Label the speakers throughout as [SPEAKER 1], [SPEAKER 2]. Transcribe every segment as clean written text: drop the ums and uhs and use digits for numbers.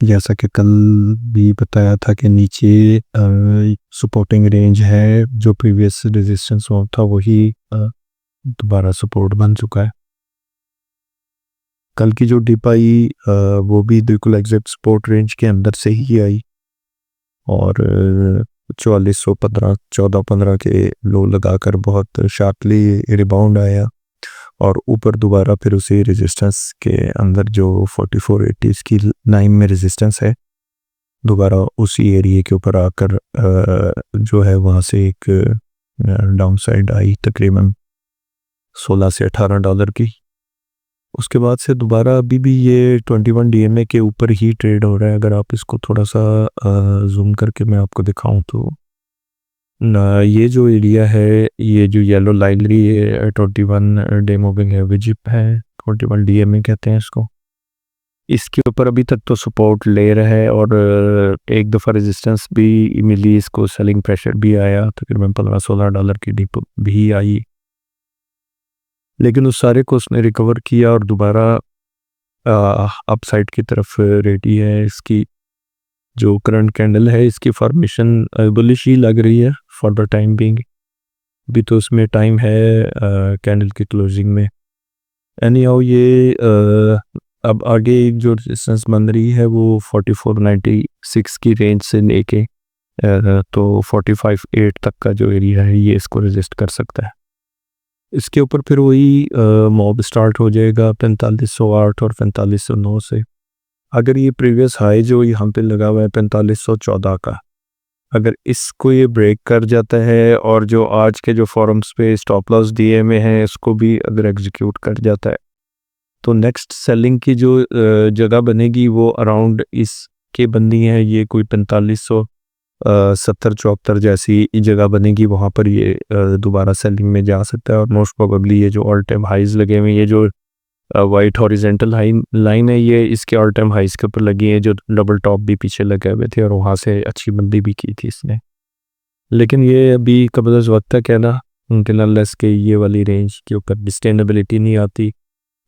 [SPEAKER 1] जैसा कि कल भी बताया था कि नीचे सपोर्टिंग रेंज है, जो प्रीवियस रेजिस्टेंस जोन था वही दोबारा सपोर्ट बन चुका है। कल की जो डिप आई वो भी बिल्कुल एग्जैक्ट सपोर्ट रेंज के अंदर से ही आई और 4415 के लो लगाकर बहुत शार्पली रिबाउंड आया और ऊपर दोबारा फिर उसी रेजिस्टेंस के अंदर जो 4480 की लाइन में रेजिस्टेंस है, दोबारा उसी एरिया के ऊपर आकर जो है वहाँ से एक डाउन साइड आई तकरीबन $16 से $18 की। उसके बाद से दोबारा अभी भी ये 21 DMA के ऊपर ही ट्रेड हो रहा है। अगर आप इसको थोड़ा सा जूम करके मैं आपको दिखाऊं तो ये जो एरिया है, ये जो येलो लाइन रही है 21 डे मूविंग एवरेज है, 21 DMA कहते हैं इसको। इसके ऊपर अभी तक तो सपोर्ट ले रहा है और एक दफ़ा रेजिस्टेंस भी मिली इसको, सेलिंग प्रेशर भी आया, तकरीबन $15-16 की डिप भी आई, लेकिन उस सारे को उसने रिकवर किया और दोबारा अपसाइड की तरफ रेडी है। इसकी जो करंट कैंडल है इसकी फॉर्मेशन बुलिश ही लग रही है फॉर द टाइम बीइंग। अभी तो उसमें टाइम है कैंडल की क्लोजिंग में। एनी हाउ ये अब आगे जो रेजिस्टेंस बन रही है वो 4496 की रेंज से लेके तो 45.8 तक का जो एरिया है ये इसको रेजिस्ट कर सकता है। इसके ऊपर फिर वही मॉब स्टार्ट हो जाएगा 4508 और 4509 से। अगर ये प्रीवियस हाई जो यहाँ पे लगा हुआ है 4514 का, अगर इसको ये ब्रेक कर जाता है और जो आज के जो फॉरम्स पे स्टॉप लॉस दिए में है इसको भी अगर एग्जीक्यूट कर जाता है तो नेक्स्ट सेलिंग की जो जगह बनेगी वो अराउंड इसके बननी है, ये कोई 4570-74 जैसी जगह बनेगी, वहाँ पर ये दोबारा सेलिंग में जा सकता है। और मोस्ट प्रोबेबली ये जो ऑल टाइम हाइज लगे हुए, ये जो वाइट हॉरिजेंटल हाई लाइन है ये इसके ऑल टाइम हाइज के ऊपर लगी है, जो डबल टॉप भी पीछे लगे हुए थे और वहाँ से अच्छी मंदी भी की थी इसने। लेकिन ये अभी कबल वक्त तक है ना, उनके अनलेस के ये वाली रेंज के ऊपर सस्टेनेबिलिटी नहीं आती।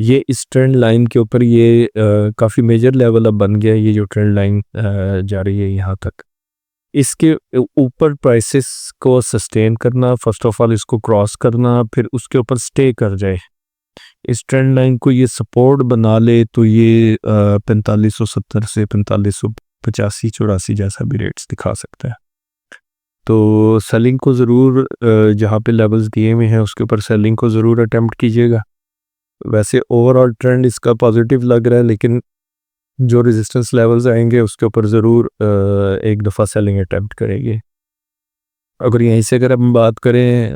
[SPEAKER 1] ये इस ट्रेंड लाइन के ऊपर ये काफ़ी मेजर लेवल अब बन गया है, ये जो ट्रेंड लाइन जा रही है यहाँ तक। इसके ऊपर प्राइसेस को सस्टेन करना, फर्स्ट ऑफ ऑल इसको क्रॉस करना, फिर उसके ऊपर स्टे कर जाए, इस ट्रेंड लाइन को ये सपोर्ट बना ले तो ये 4570 से 4585-84 जैसा भी रेट्स दिखा सकता है। तो सेलिंग को ज़रूर जहाँ पे लेवल्स दिए हुए हैं उसके ऊपर सेलिंग को ज़रूर अटेम्प्ट कीजिएगा। वैसे ओवरऑल ट्रेंड इसका पॉजिटिव लग रहा है, लेकिन जो रेजिस्टेंस लेवल्स आएंगे उसके ऊपर ज़रूर एक दफ़ा सेलिंग अटेम्प्ट करेंगे। अगर यहीं से अगर हम बात करें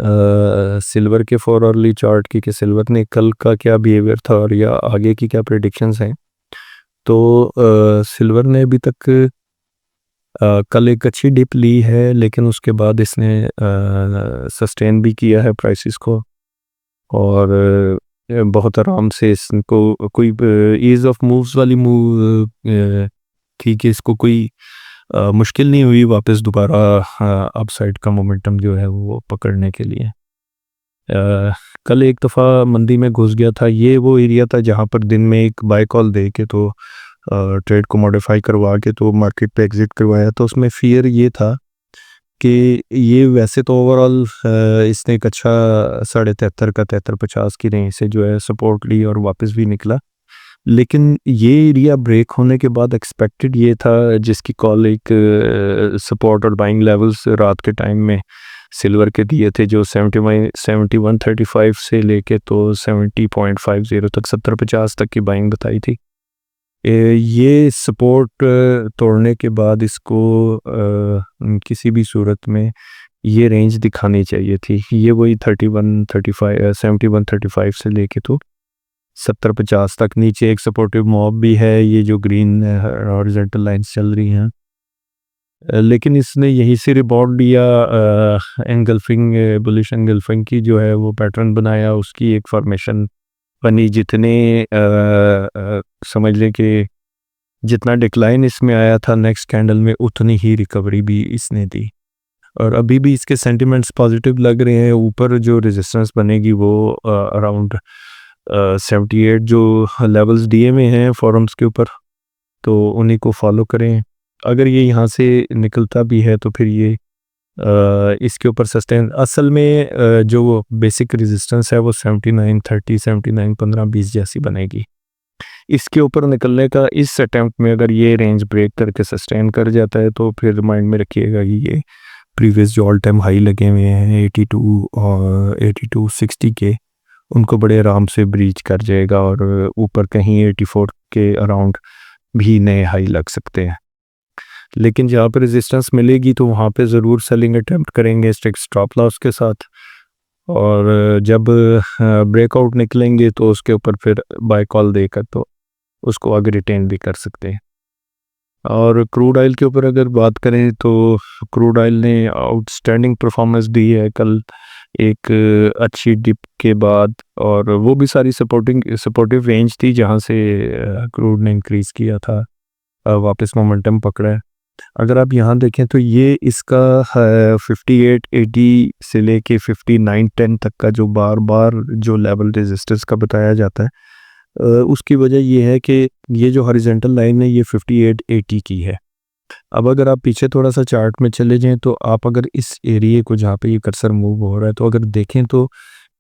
[SPEAKER 1] सिल्वर के 4 आवरली चार्ट की कि सिल्वर ने कल का क्या बिहेवियर था और या आगे की क्या प्रेडिक्शंस हैं, तो सिल्वर ने अभी तक कल एक अच्छी डिप ली है, लेकिन उसके बाद इसने सस्टेन भी किया है प्राइसेस को और बहुत आराम से इसको कोई ईज़ ऑफ मूव्स वाली मूव थी कि इसको कोई मुश्किल नहीं हुई वापस दोबारा अपसाइड का मोमेंटम जो है वो पकड़ने के लिए। कल एक दफ़ा मंदी में घुस गया था, ये वो एरिया था जहाँ पर दिन में एक बाय कॉल दे के तो ट्रेड को मॉडिफाई करवा के तो मार्केट पे एग्जिट करवाया। तो उसमें फियर ये था कि ये वैसे तो ओवरऑल इसने एक अच्छा 73.5 का 73-50 की रेंज से जो है सपोर्ट ली और वापस भी निकला, लेकिन ये एरिया ब्रेक होने के बाद एक्सपेक्टेड ये था जिसकी कॉल एक सपोर्ट और बाइंग लेवल्स रात के टाइम में सिल्वर के दिए थे, जो 7135 से लेके तो 70.50 तक 70-50 तक की बाइंग बताई थी। ये सपोर्ट तोड़ने के बाद इसको किसी भी सूरत में ये रेंज दिखानी चाहिए थी, ये वही 7135 से लेके तो 70-50 तक। नीचे एक सपोर्टिव मॉब भी है, ये जो ग्रीन हॉरिजॉन्टल लाइंस चल रही हैं, लेकिन इसने यहीं से रिबाउंड लिया, एंगल्फिंग बुलिश एंगल्फिंग की जो है वो पैटर्न बनाया, उसकी एक फॉर्मेशन बनी। जितने समझ लें कि जितना डिक्लाइन इसमें आया था नेक्स्ट कैंडल में उतनी ही रिकवरी भी इसने दी और अभी भी इसके सेंटिमेंट्स पॉजिटिव लग रहे हैं। ऊपर जो रेजिस्टेंस बनेगी वो अराउंड 78 जो लेवल्स दिए में हैं फॉरम्स के ऊपर, तो उन्हीं को फॉलो करें। अगर ये यहाँ से निकलता भी है तो फिर ये इसके ऊपर सस्टेन असल में जो बेसिक रेजिस्टेंस है वो 79 30 79 15 20 जैसी बनेगी। इसके ऊपर निकलने का इस अटेम्प्ट में अगर ये रेंज ब्रेक करके सस्टेन कर जाता है तो फिर माइंड में रखिएगा कि ये प्रीवियस जो ऑल टाइम हाई लगे हुए हैं 82 और 82 60 के, उनको बड़े आराम से ब्रीच कर जाएगा और ऊपर कहीं 84 के अराउंड भी नए हाई लग सकते हैं। लेकिन जहाँ पे रेजिस्टेंस मिलेगी तो वहाँ पे ज़रूर सेलिंग अटेम्प्ट करेंगे स्ट्रिक्ट स्टॉप लॉस के साथ, और जब ब्रेकआउट निकलेंगे तो उसके ऊपर फिर बाय कॉल देकर तो उसको आगे रिटेन भी कर सकते हैं। और क्रूड ऑयल के ऊपर अगर बात करें तो क्रूड ऑयल ने आउटस्टैंडिंग परफॉर्मेंस दी है कल एक अच्छी डिप के बाद, और वो भी सारी सपोर्टिव रेंज थी जहाँ से क्रूड ने इंक्रीज़ किया था, वापस मोमेंटम पकड़ा है। अगर आप यहाँ देखें तो ये इसका 5880 से लेके 5910 तक का जो बार बार जो लेवल रेजिस्टेंस का बताया जाता है, उसकी वजह ये है कि ये जो हॉरिजॉन्टल लाइन है ये 5880 की है। अब अगर आप पीछे थोड़ा सा चार्ट में चले जाएं तो आप अगर इस एरिए को जहाँ पे ये कर्सर मूव हो रहा है तो अगर देखें तो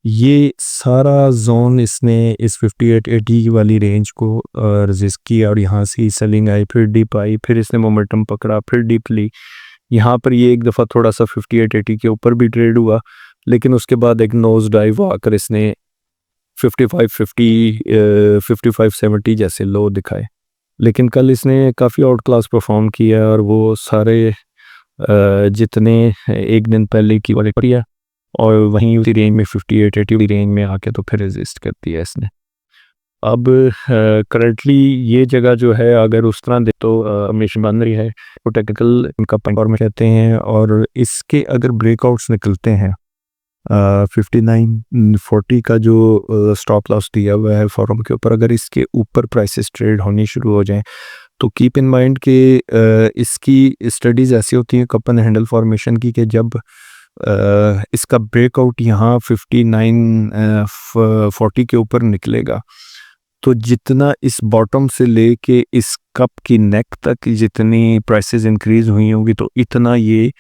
[SPEAKER 1] ये सारा जोन इसने इस 5880 वाली रेंज को रेजिस्ट किया और यहाँ से सेलिंग आई, फिर डिप आई, फिर इसने मोमेंटम पकड़ा, फिर डिप ली। यहाँ पर ये एक दफ़ा थोड़ा सा 5880 के ऊपर भी ट्रेड हुआ, लेकिन उसके बाद एक नोज डाइव आकर इसने 5570 जैसे लो दिखाए। लेकिन कल इसने काफ़ी आउट क्लास परफॉर्म किया और वो सारे जितने एक दिन पहले की वाले किया और वहीं उसी रेंज में 5880 रेंज में आके तो फिर रेजिस्ट कर दिया इसने। अब करंटली ये जगह जो है अगर उस तरह दे तो हमेशा बन रही है, तो टेक्निकल इनका पॉइंट में कहते हैं, और इसके अगर ब्रेकआउट्स निकलते हैं 5940 का जो स्टॉप लॉस दिया हुआ है फॉरम के ऊपर, अगर इसके ऊपर प्राइसेस ट्रेड होनी शुरू हो जाएं तो कीप इन माइंड कि इसकी स्टडीज़ ऐसी होती हैं कप एंड हैंडल फॉर्मेशन की कि जब इसका ब्रेकआउट यहाँ 5940 के ऊपर निकलेगा तो जितना इस बॉटम से लेके इस कप की नेक तक जितनी प्राइसेस इंक्रीज हुई होंगी तो इतना ये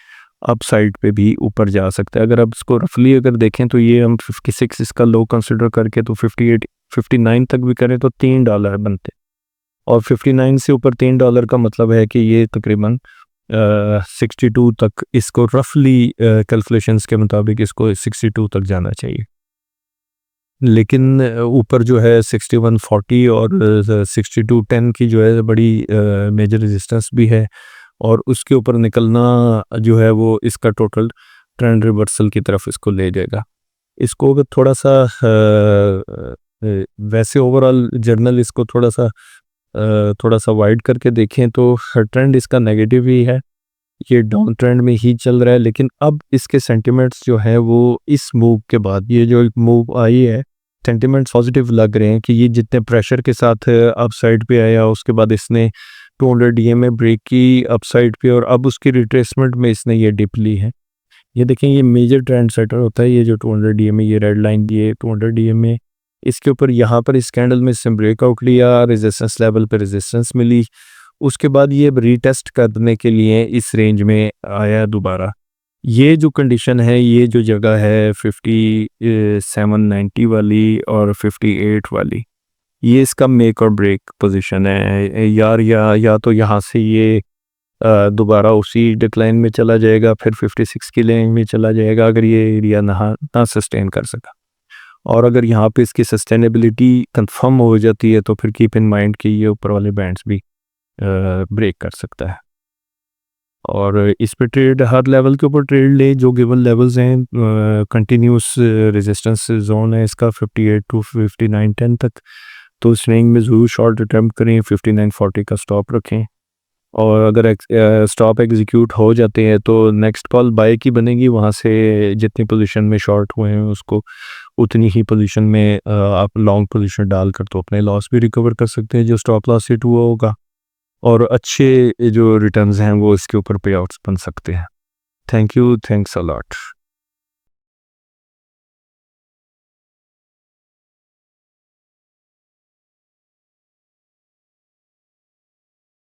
[SPEAKER 1] अप साइड पे भी ऊपर जा सकता है। अगर आप इसको रफली अगर देखें तो ये हम 56 इसका लो कंसिडर करके तो 58 59 तक भी करें तो $3 बनते, और 59 से ऊपर $3 का मतलब है कि ये तकरीबन 62 तक इसको रफली कैलकुलेशंस के मुताबिक इसको 62 तक जाना चाहिए। लेकिन ऊपर जो है 6140 और 6210 की जो है बड़ी मेजर रेजिस्टेंस भी है, और उसके ऊपर निकलना जो है वो इसका टोटल ट्रेंड रिवर्सल की तरफ इसको ले जाएगा। इसको अगर थोड़ा सा वैसे ओवरऑल जर्नल इसको थोड़ा सा वाइड करके देखें तो ट्रेंड इसका नेगेटिव ही है, ये डाउन ट्रेंड में ही चल रहा है। लेकिन अब इसके सेंटिमेंट्स जो है वो इस मूव के बाद ये जो मूव आई है सेंटिमेंट्स पॉजिटिव लग रहे हैं कि ये जितने प्रेशर के साथ अप साइड पे आया उसके बाद इसने 200 DMA ब्रेक की अप साइड पे और अब उसकी रिट्रेसमेंट में इसने ये डिप ली है। ये देखें ये मेजर ट्रेंड सेटर होता है, ये जो 200 DMA ये रेड लाइन ये 200 DMA, इसके ऊपर यहाँ पर इस कैंडल में इसने ब्रेकआउट लिया, रेजिस्टेंस लेवल पे रेजिस्टेंस मिली, उसके बाद ये रीटेस्ट करने के लिए इस रेंज में आया दोबारा। ये जो कंडीशन है ये जो जगह है 5790 वाली और 58 वाली, ये इसका मेक और ब्रेक पोजीशन है यार। या तो यहाँ से ये दोबारा उसी डिक्लाइन में चला जाएगा, फिर 56 की रेंज में चला जाएगा अगर ये एरिया ना सस्टेन कर सका, और अगर यहाँ पे इसकी सस्टेनेबिलिटी कंफर्म हो जाती है तो फिर कीप इन माइंड कि ये ऊपर वाले बैंड्स भी ब्रेक कर सकता है। और इस पे ट्रेड हर लेवल के ऊपर ट्रेड ले जो गिवन लेवल्स हैं, कंटिन्यूस रेजिस्टेंस जोन है इसका 58 to 5910 तक, तो इस रेंज में ज़रूर शॉर्ट अटैम्प्ट करें, 5940 का स्टॉप रखें, और अगर स्टॉप एग्जीक्यूट हो जाते हैं तो नेक्स्ट कॉल बाय की बनेगी, वहाँ से जितनी पोजीशन में शॉर्ट हुए हैं उसको उतनी ही पोजीशन में आप लॉन्ग पोजीशन डालकर तो अपने लॉस भी रिकवर कर सकते हैं जो स्टॉप लॉस हिट हुआ होगा, और अच्छे जो रिटर्न्स हैं वो इसके ऊपर पे आउट्स बन सकते हैं। Thank you, thanks a lot.